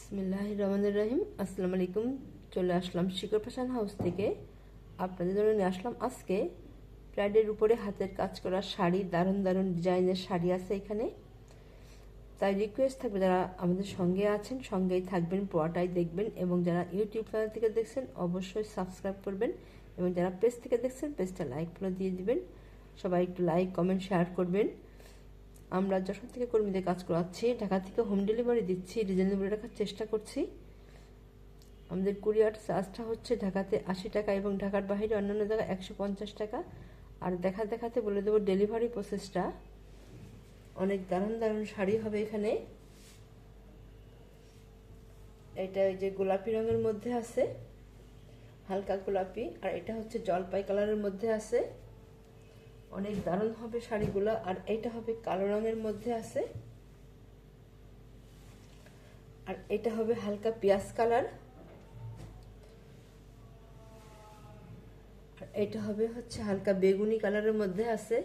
বিসমিল্লাহির রহমানির রহিম। আসসালামু আলাইকুম। চলে আসলাম শিকর ফ্যাশন হাউস থেকে। আপনাদের জন্য নিয়ে আসলাম আজকে প্রাইডের উপরে হাতের কাজ করা শাড়ি। দারুণ দারুণ ডিজাইনের শাড়ি আছে এখানে। তাই রিকোয়েস্ট থাকবে, যারা আমাদের সঙ্গে আছেন সঙ্গেই থাকবেন, পুরোটাই দেখবেন, এবং যারা ইউটিউব চ্যানেল থেকে দেখছেন অবশ্যই সাবস্ক্রাইব করবেন, এবং যারা পেজ থেকে দেখছেন পেজটা লাইক ফলো দিয়ে দিবেন। সবাই একটু লাইক কমেন্ট শেয়ার করবেন। আমরা যশোর থেকে কর্মীদের কাজ করাচ্ছি, ঢাকা থেকে হোম ডেলিভারি দিচ্ছি, রিজনেবল রাখার চেষ্টা করছি। আমাদের কুরিয়ার চার্জটা হচ্ছে ঢাকাতে 80 টাকা এবং ঢাকার বাইরে অন্যান্য জায়গায় 150 টাকা। আর দেখাতে বলে দেবো ডেলিভারি প্রসেসটা। অনেক দারুণ দারুণ শাড়ি হবে এখানে। এটা ওই যে গোলাপি রঙের মধ্যে আছে, হালকা গোলাপি, আর এটা হচ্ছে জলপাই কালারের মধ্যে আছে। অনেক দারুণ হবে শাড়িগুলো। আর এটা হবে কালো রঙের মধ্যে আছে, আর এটা হবে হালকা পেঁয়াজ কালার, আর এটা হবে হচ্ছে হালকা বেগুনি কালারের মধ্যে আছে,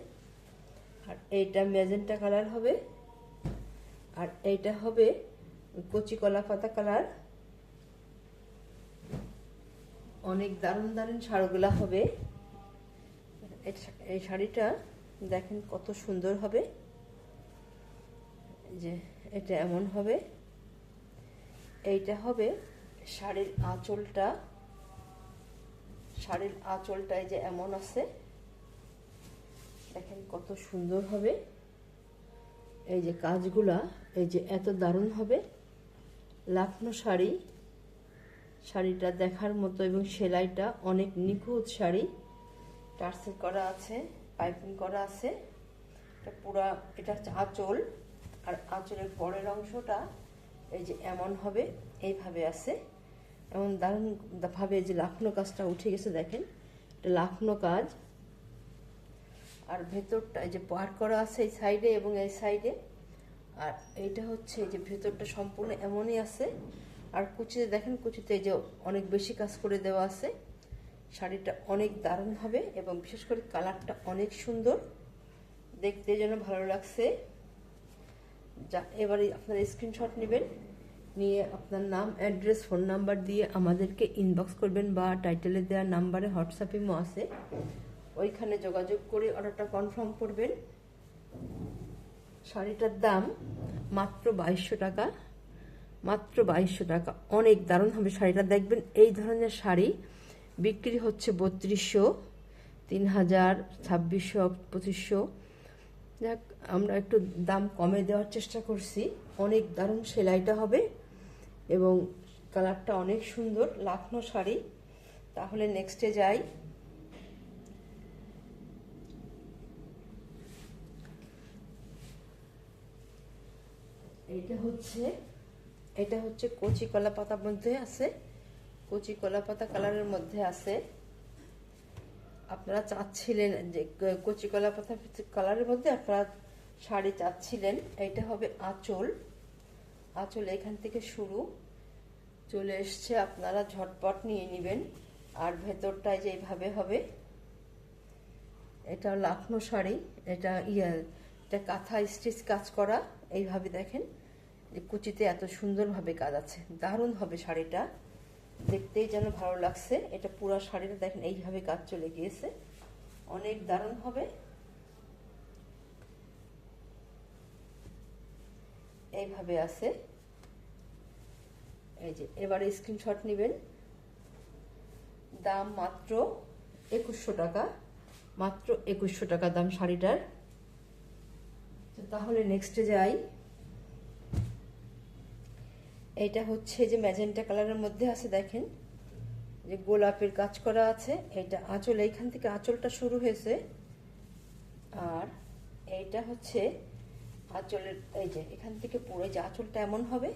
আর এইটা ম্যাজেন্টা কালার হবে, আর এইটা হবে কচি কলা পাতা কালার। অনেক দারুণ দারুণ শাড়িগুলা হবে। এই শাড়িটা দেখেন কত সুন্দর হবে। যে এটা এমন হবে, এইটা হবে শাড়ির আঁচলটা। শাড়ির আঁচলটায় যে এমন আছে, দেখেন কত সুন্দর হবে। এই যে কাজগুলা, এই যে এত দারুণ হবে। লাখনো শাড়ি, শাড়িটা দেখার মতো, এবং সেলাইটা অনেক নিখুঁত শাড়ি। টার্সেল করা আছে, পাইপিং করা আছে। এটা পুরা, এটা হচ্ছে আঁচল, আর আঁচলের পরের অংশটা এই যে এমন হবে, এইভাবে আছে। এমন দারুণ ভাবে যে লাখনো কাজটা উঠে গেছে, দেখেন এটা লাখনো কাজ। আর ভেতরটা এই যে পার করা আছে এই সাইডে এবং এই সাইডে। আর এইটা হচ্ছে এই যে ভেতরটা সম্পূর্ণ এমনই আছে। আর কুচিতে দেখেন, কুচিতে এই যে অনেক বেশি কাজ করে দেওয়া আছে। শাড়িটা অনেক দারুণ হবে, এবং বিশেষ করে কালারটা অনেক সুন্দর, দেখতে যেন ভালো লাগছে। যা এবারে আপনারা স্ক্রিনশট নেবেন, নিয়ে আপনার নাম, অ্যাড্রেস, ফোন নাম্বার দিয়ে আমাদেরকে ইনবক্স করবেন, বা টাইটেলে দেওয়া নাম্বারে হোয়াটসঅ্যাপ ইমো আছে, ওইখানে যোগাযোগ করে অর্ডারটা কনফার্ম করবেন। শাড়িটার দাম মাত্র 2200 টাকা, মাত্র 2200 টাকা। অনেক দারুণ হবে শাড়িটা। দেখবেন এই ধরনের শাড়ি বিক্রি হচ্ছে 3200, 3000, 2600, 2500। যাক, আমরা একটু দাম কমে দেওয়ার চেষ্টা করছি। অনেক দারুণ সেলাইটা হবে, এবং কালারটা অনেক সুন্দর। লাখনো শাড়ি। তাহলে নেক্সটে যাই। এটা হচ্ছে কচি কলা পাতার মধ্যে আছে, কচি কলা পাতা কালারের মধ্যে আছে। আপনারা চাচ্ছিলেন যে কচি কলা পাতা কালারের মধ্যে আপনারা শাড়ি চাচ্ছিলেন। এটা হবে আঁচল। আঁচল এখান থেকে শুরু চলে এসছে, আপনারা ঝটপট নিয়ে নেবেন। আর ভেতরটায় যে এইভাবে হবে। এটা লাখনো শাড়ি, এটা এটা কাঁথা স্টিচ কাজ করা। এইভাবে দেখেন যে কুচিতে এত সুন্দরভাবে কাজ আছে। দারুণ হবে শাড়িটা, দেখতেই যেন ভালো লাগছে। এটা পুরো শাড়িটা দেখেন এইভাবে কাজ চলে গিয়েছে, অনেক দারুণ হবে। এইভাবে আছে। এই যে এবারে স্ক্রিনশট নেবেন। দাম মাত্র 2100 টাকা, মাত্র 2100 টাকা দাম শাড়িটার। তাহলে নেক্সটে যাই। এটা হচ্ছে যে ম্যাজেন্টা কালারের মধ্যে আছে, দেখেন যে গোলাপের কাজ করা আছে। এটা আঁচল, এইখান থেকে আঁচলটা শুরু হয়েছে। আর এইটা হচ্ছে আঁচলের, এই যে এখান থেকে পুরো যে আঁচলটা এমন হবে।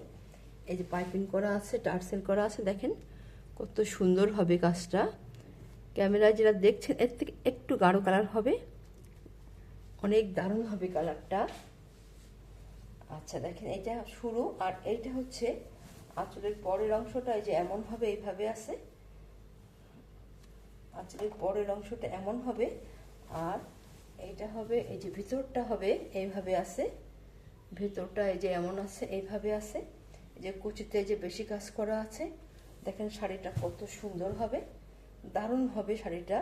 এই যে পাইপিং করা আছে, টার্সেল করা আছে, দেখেন কত সুন্দর হবে কাজটা। ক্যামেরায় যেটা দেখছেন এর থেকে একটু গাঢ় কালার হবে, অনেক দারুণ হবে কালারটা। আচ্ছা দেখেন এটা শুরু, আর এইটা হচ্ছে আঁচলের পরের অংশটা এই যে এমন হবে, এইভাবে আছে। আঁচলের পরের অংশটা এমন হবে, আর এইটা হবে এই যে ভিতরটা হবে এইভাবে আছে। ভেতরটা এই যে এমন আছে, এইভাবে আছে। এই যে কুচিতে যে বেশি কাজ করা আছে, দেখেন শাড়িটা কত সুন্দর হবে, দারুণ হবে শাড়িটা।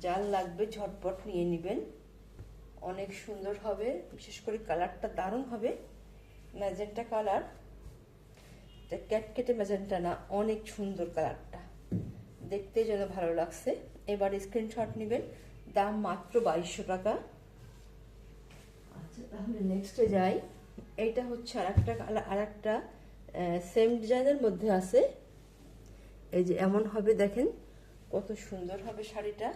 যার লাগবে ঝটপট নিয়ে নেবেন, অনেক সুন্দর হবে। বিশেষ করে কালারটা দারুণ হবে, ম্যাজেন্টা কালার, ক্যাটকেটে ম্যাজেন্টা না, অনেক সুন্দর কালারটা, দেখতে যেন ভালো লাগছে। এবার স্ক্রিনশট নেবেন, দাম মাত্র 2200 টাকা। আচ্ছা, তাহলে নেক্সটে যাই। এইটা হচ্ছে আরেকটা কালার, আরেকটা সেম ডিজাইনের মধ্যে আছে। এই যে এমন হবে, দেখেন কত সুন্দর হবে শাড়িটা।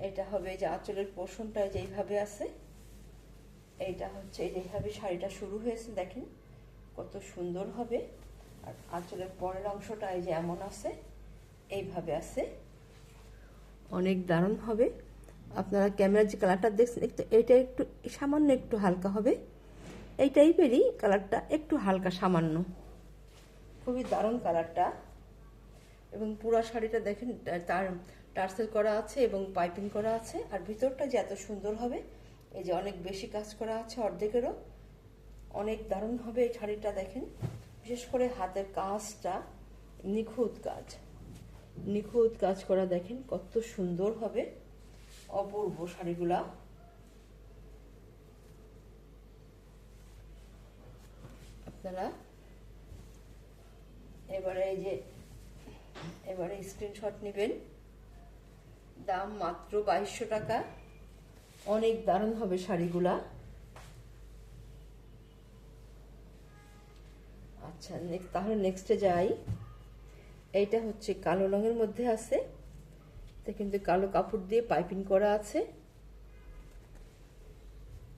এটা হবে এই যে আঁচলের পোর্শনটা যেইভাবে আছে, এইটা হচ্ছে এইভাবে শাড়িটা শুরু হয়েছে, দেখেন কত সুন্দর হবে। আর আঁচলের পরের অংশটা এই যে এমন আছে, এইভাবে আছে, অনেক দারুণ হবে। আপনারা ক্যামেরার যে কালারটা দেখছেন, এটা একটু সামান্য একটু হালকা হবে, এই টাইপেরই কালারটা, একটু হালকা সামান্য, খুবই দারুণ কালারটা। এবং পুরো শাড়িটা দেখেন তার টার্সেল করা আছে এবং পাইপিং করা আছে। আর ভিতরটা যে এত সুন্দর হবে, এই যে অনেক বেশি কাজ করা আছে, অর্ধেকেরও, অনেক দারুণ হবে এই শাড়িটা। দেখেন বিশেষ করে হাতের কাজটা নিখুঁত কাজ, নিখুঁত কাজ করা, দেখেন কত সুন্দর হবে, অপূর্ব শাড়িগুলা। আপনারা এবারে স্ক্রিনশট নেবেন, দাম মাত্র 2200 টাকা, অনেক দারুণ হবে শাড়িগুলা। আচ্ছা, তাহলে নেক্সটে যাই। এইটা হচ্ছে কালো রঙের মধ্যে আছে, তো কিন্তু কালো কাপড় দিয়ে পাইপিং করা আছে।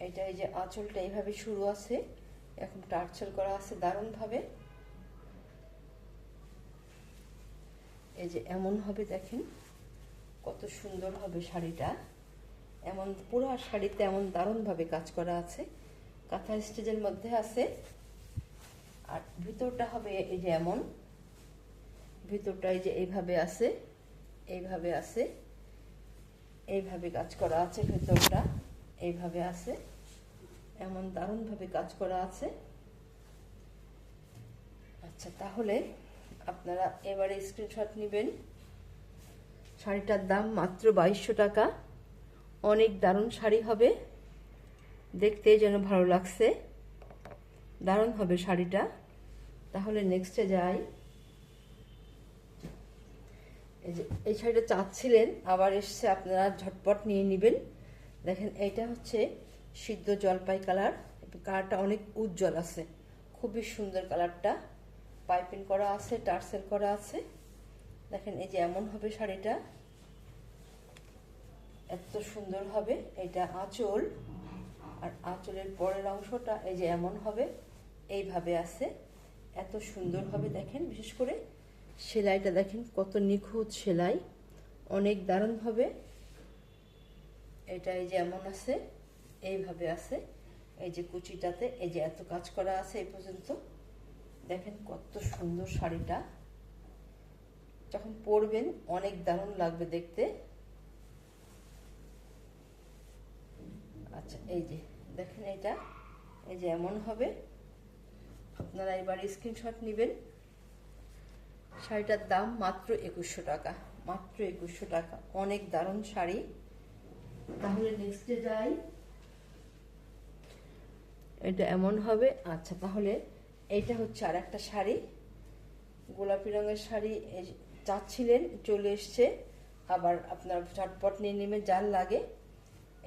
এটা এই যে আঁচলটা এইভাবে শুরু আছে, এখন টার্সেল করা আছে দারুণ ভাবে। এই যে এমন হবে, দেখেন কত সুন্দর হবে শাড়িটা। এমন পুরো শাড়িতে এমন দারুণ ভাবে কাজ করা আছে, কাঁথা স্টিচের মধ্যে আছে। আর ভিতরটা হবে এই যে এমন, ভিতরটা এই যে এইভাবে আছে, এইভাবে আছে, এইভাবে কাজ করা আছে, ভিতরটা এইভাবে আছে, এমন দারুণ ভাবে কাজ করা আছে। আচ্ছা, তাহলে আপনারা এবারে স্ক্রিনশট নেবেন। শাড়িটার দাম মাত্র 2200 টাকা, অনেক দারুণ শাড়ি হবে, দেখতে যেন ভালো লাগছে, দারুণ হবে শাড়িটা। তাহলে নেক্সটে যাই। এই যে এই শাড়িটা চাচ্ছিলেন, আবার এসছে, আপনারা ঝটপট নিয়ে নেবেন। দেখেন এইটা হচ্ছে সিদ্ধ জলপাই কালার, কালারটা অনেক উজ্জ্বল আছে, খুবই সুন্দর কালারটা, পাইপিং করা আছে, টার্সেল করা আছে। দেখেন এই যে এমন হবে শাড়িটা, এত সুন্দর হবে। এটা আঁচল, আর আঁচলের পরের অংশটা এই যে এমন হবে, এইভাবে আছে, এত সুন্দর হবে। দেখেন বিশেষ করে সেলাইটা দেখেন কত নিখুঁত সেলাই, অনেক দারুণ হবে। এটা এই যে এমন আছে, এইভাবে আছে, এই যে কুচিটাতে এই যে এত কাজ করা আছে এই পর্যন্ত। দেখেন কত সুন্দর শাড়িটা, যখন পরবেন অনেক দারুণ লাগবে দেখতে। আচ্ছা, এই যে দেখেন এটা এই যে এমন হবে। আপনারা এবার স্ক্রিনশট নেবেন। শাড়িটার দাম মাত্র 2100 টাকা, মাত্র 2100 টাকা, অনেক দারুণ শাড়ি। তাহলে নেক্সটে যাই। এটা এমন হবে। আচ্ছা, তাহলে এইটা হচ্ছে আর একটা শাড়ি, গোলাপি রঙের শাড়ি চাচ্ছিলেন, চলে এসছে, আবার আপনার ঝটপট নিয়ে নেবেন যার লাগে।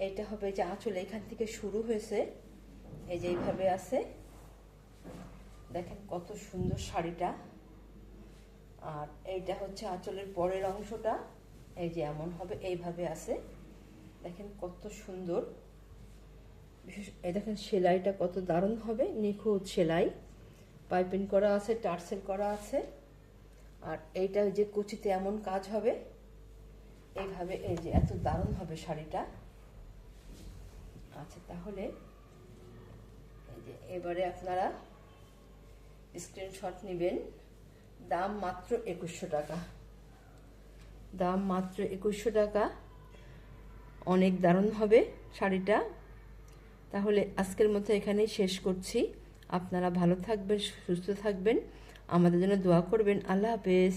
এইটা হবে যে আঁচল এখান থেকে শুরু হয়েছে, এই যে এইভাবে আছে, দেখেন কত সুন্দর শাড়িটা। আর এইটা হচ্ছে আঁচলের পরের অংশটা, এই যে এমন হবে, এইভাবে আছে, দেখেন কত সুন্দর। বিশেষ এই দেখেন সেলাইটা কত দারুণ হবে, নিখুঁত সেলাই, পাইপিং করা আছে, টার্সেল করা আছে। আর এইটা যে কুচিতে এমন কাজ হবে, এইভাবে, এই যে এত দারুণ হবে শাড়িটা। আচ্ছা, তাহলে এই যে এবারে আপনারা স্ক্রিনশট নেবেন। দাম মাত্র 2100 টাকা, দাম মাত্র 2100 টাকা, অনেক দারুণ হবে শাড়িটা। তাহলে আজকের মতো এখানেই শেষ করছি। আপনারা ভালো থাকবেন, সুস্থ থাকবেন, আমাদের জন্য দোয়া করবেন। আল্লাহ হাফেজ।